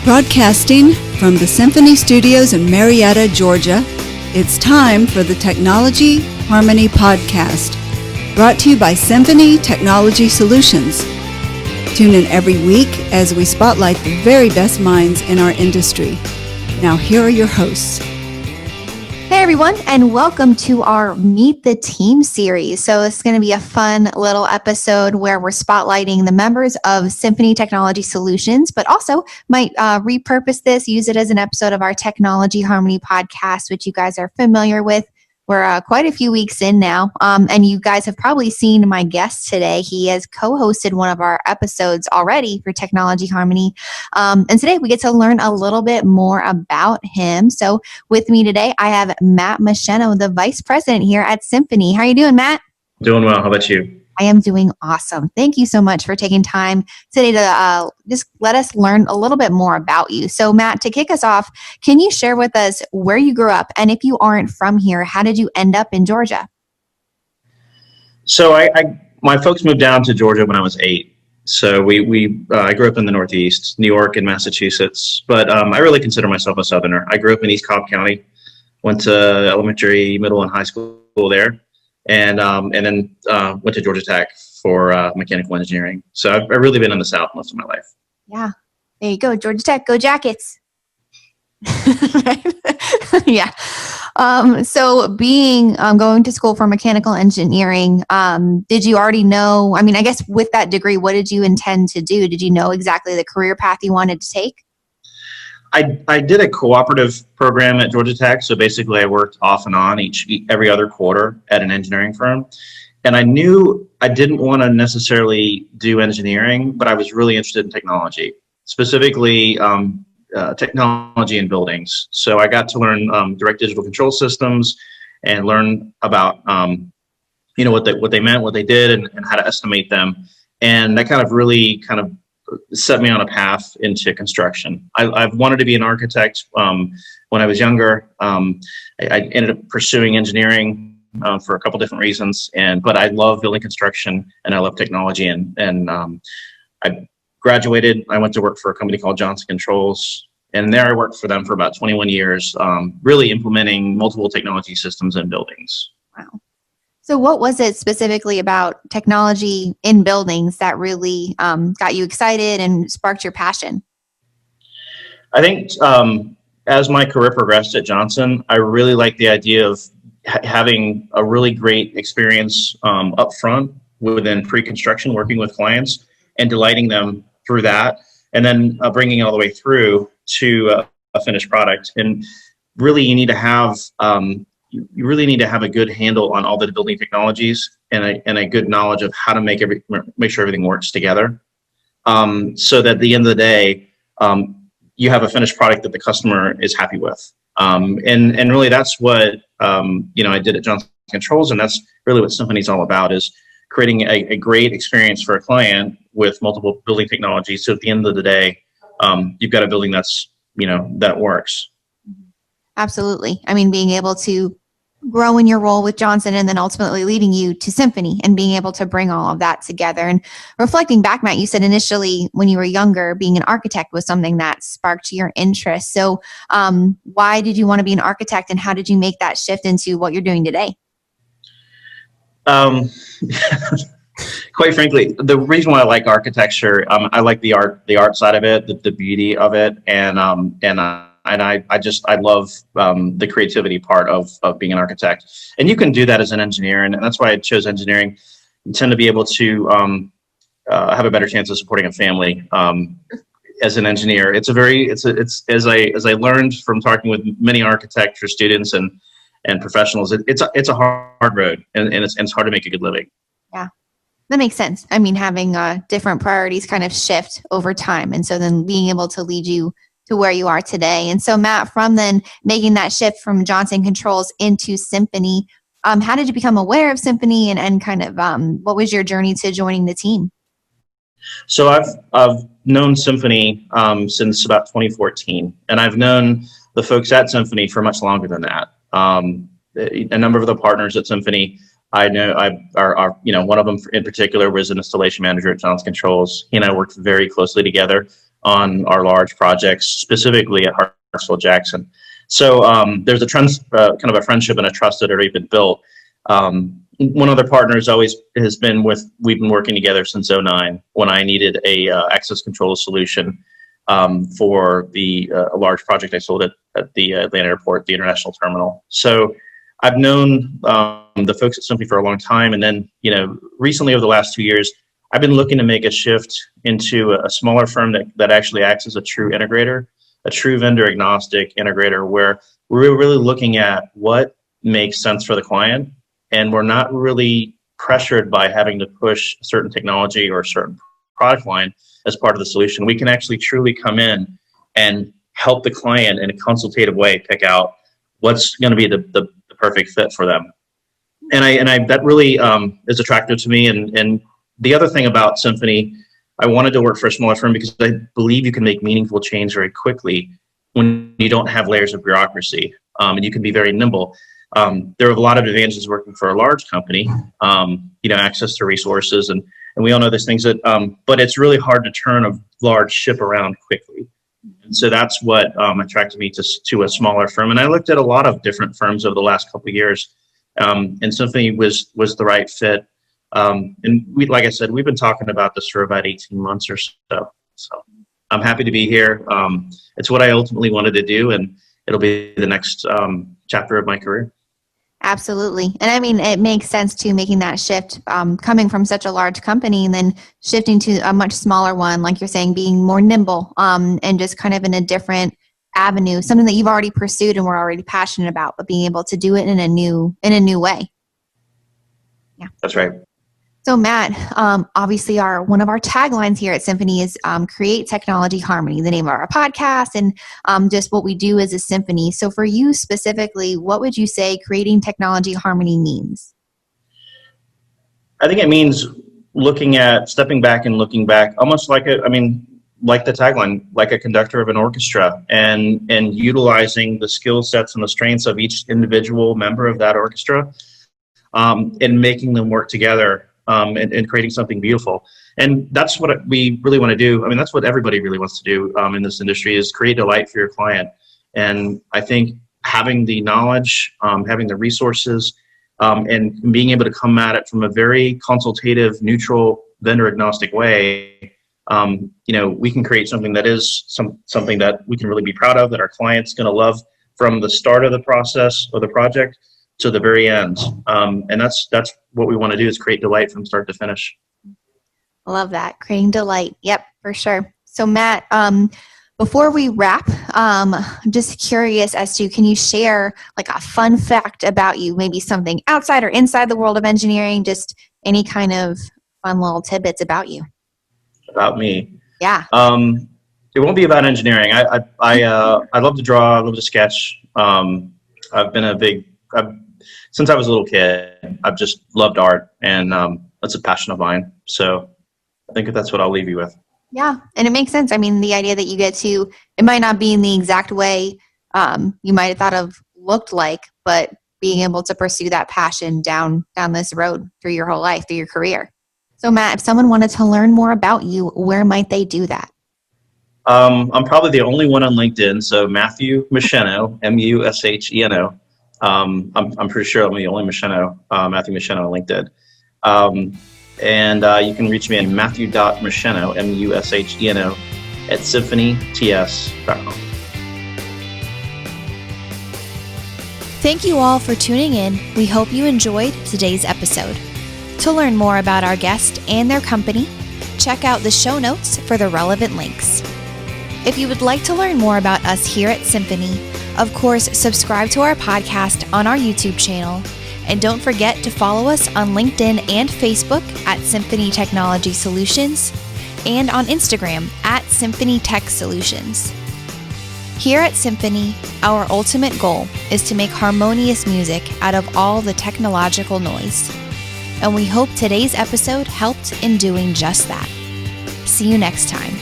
Broadcasting from the Symphony Studios in Marietta, Georgia, it's time for the Technology Harmony Podcast, brought to you by Symphony Technology Solutions. Tune in every week as we spotlight the very best minds in our industry. Now here are your hosts. Hey everyone, and welcome to our Meet the Team series. So it's going to be a fun little episode where we're spotlighting the members of Symphony Technology Solutions, but also might repurpose this, use it as an episode of our Technology Harmony podcast, which you guys are familiar with. We're quite a few weeks in now, and you guys have probably seen my guest today. He has co-hosted one of our episodes already for Technology Harmony, and today we get to learn a little bit more about him. So with me today, I have Matt Musheno, the Vice President here at Symphony. How are you doing, Matt? Doing well. How about you? I am doing awesome. Thank you so much for taking time today to just let us learn a little bit more about you. So Matt, to kick us off, can you share with us where you grew up? And if you aren't from here, how did you end up in Georgia? So my folks moved down to Georgia when I was 8. So I grew up in the Northeast, New York and Massachusetts, but I really consider myself a Southerner. I grew up in East Cobb County, went to elementary, middle, and high school there. And then went to Georgia Tech for mechanical engineering. So I've really been in the South most of my life. Yeah, there you go. Georgia Tech, go Jackets. Yeah. So going to school for mechanical engineering, did you already know, I guess with that degree, what did you intend to do? Did you know exactly the career path you wanted to take? I did a cooperative program at Georgia Tech. So basically I worked off and on every other quarter at an engineering firm. And I knew I didn't want to necessarily do engineering, but I was really interested in technology, specifically technology in buildings. So I got to learn direct digital control systems and learn about what they meant, what they did, and how to estimate them. And that really set me on a path into construction. I've wanted to be an architect when I was younger. I ended up pursuing engineering for a couple different reasons, but I love building construction and I love technology. And I graduated. I went to work for a company called Johnson Controls, and there I worked for them for about 21 years, really implementing multiple technology systems in buildings. Wow. So what was it specifically about technology in buildings that really got you excited and sparked your passion? I think as my career progressed at Johnson, I really liked the idea of having a really great experience up front within pre-construction, working with clients and delighting them through that, and then bringing it all the way through to a finished product. And really, you need to have a good handle on all the building technologies and a good knowledge of how to make sure everything works together. So that at the end of the day, you have a finished product that the customer is happy with. And really that's what, I did at Johnson Controls. And that's really what Symphony is all about, is creating a great experience for a client with multiple building technologies. So at the end of the day, you've got a building that's, that works. Absolutely. Being able to grow in your role with Johnson and then ultimately leading you to Symphony and being able to bring all of that together. And reflecting back, Matt, you said initially when you were younger, being an architect was something that sparked your interest. So why did you want to be an architect, and how did you make that shift into what you're doing today? Quite frankly, the reason why I like architecture, I like the art side of it, the beauty of it, and I love the creativity part of being an architect. And you can do that as an engineer, and that's why I chose engineering. You tend to be able to have a better chance of supporting a family as an engineer. It's as I learned from talking with many architecture students and professionals, it's a hard road, and it's hard to make a good living. Yeah. That makes sense. Having different priorities kind of shift over time. And so then being able to lead you to where you are today. And so Matt, from then making that shift from Johnson Controls into Symphony, how did you become aware of Symphony and kind of what was your journey to joining the team? So I've known Symphony since about 2014, and I've known the folks at Symphony for much longer than that. A number of the partners at Symphony I know one of them in particular was an installation manager at Johnson Controls. He and I worked very closely together on our large projects, specifically at Hartsfield-Jackson. So there's a kind of a friendship and a trust that had already been built. One other partner has been we've been working together since '09 when I needed a access control solution for a large project I sold at the Atlanta airport, the international terminal. So I've known the folks at Symphony for a long time. And then, recently over the last 2 years, I've been looking to make a shift into a smaller firm that actually acts as a true integrator, a true vendor agnostic integrator, where we're really looking at what makes sense for the client. And we're not really pressured by having to push a certain technology or a certain product line as part of the solution. We can actually truly come in and help the client in a consultative way pick out what's going to be the perfect fit for them. And that really is attractive to me. And the other thing about Symphony, I wanted to work for a smaller firm because I believe you can make meaningful change very quickly when you don't have layers of bureaucracy, and you can be very nimble. There are a lot of advantages working for a large company, access to resources, and we all know these things but it's really hard to turn a large ship around quickly. And so that's what attracted me to a smaller firm. And I looked at a lot of different firms over the last couple of years, and Symphony was the right fit. And like I said, we've been talking about this for about 18 months or so. So I'm happy to be here. It's what I ultimately wanted to do, and it'll be the next chapter of my career. Absolutely. And I mean, it makes sense too, making that shift, coming from such a large company and then shifting to a much smaller one, like you're saying, being more nimble, and just kind of in a different avenue, something that you've already pursued and we're already passionate about, but being able to do it in a new way. Yeah. That's right. So Matt, obviously one of our taglines here at Symphony is create technology harmony, the name of our podcast, and just what we do as a symphony. So for you specifically, what would you say creating technology harmony means? I think it means stepping back and looking back, almost like the tagline, like a conductor of an orchestra, and utilizing the skill sets and the strengths of each individual member of that orchestra, and making them work together. And creating something beautiful. And that's what we really want to do. I mean, that's what everybody really wants to do in this industry, is create delight for your client. And I think having the knowledge, having the resources, and being able to come at it from a very consultative, neutral, vendor agnostic way, we can create something that is something that we can really be proud of, that our client's going to love from the start of the process or the project to the very end. And that's what we want to do, is create delight from start to finish. I love that. Creating delight. Yep, for sure. So Matt, before we wrap, just curious as to, can you share like a fun fact about you, maybe something outside or inside the world of engineering, just any kind of fun little tidbits about you? About me? Yeah. It won't be about engineering. I love to draw. I love to sketch. Since I was a little kid, I've just loved art, and that's a passion of mine. So I think that's what I'll leave you with. Yeah, and it makes sense. I mean, the idea that you get to, it might not be in the exact way you might have thought of looked like, but being able to pursue that passion down this road through your whole life, through your career. So Matt, if someone wanted to learn more about you, where might they do that? I'm probably the only one on LinkedIn. So Matthew Musheno, Musheno. I'm pretty sure I'm the only Matthew Musheno on LinkedIn. And you can reach me at matthew.musheno, Musheno, at symphonyts.com. Thank you all for tuning in. We hope you enjoyed today's episode. To learn more about our guest and their company, check out the show notes for the relevant links. If you would like to learn more about us here at Symphony, of course, subscribe to our podcast on our YouTube channel. And don't forget to follow us on LinkedIn and Facebook at Symphony Technology Solutions, and on Instagram at Symphony Tech Solutions. Here at Symphony, our ultimate goal is to make harmonious music out of all the technological noise. And we hope today's episode helped in doing just that. See you next time.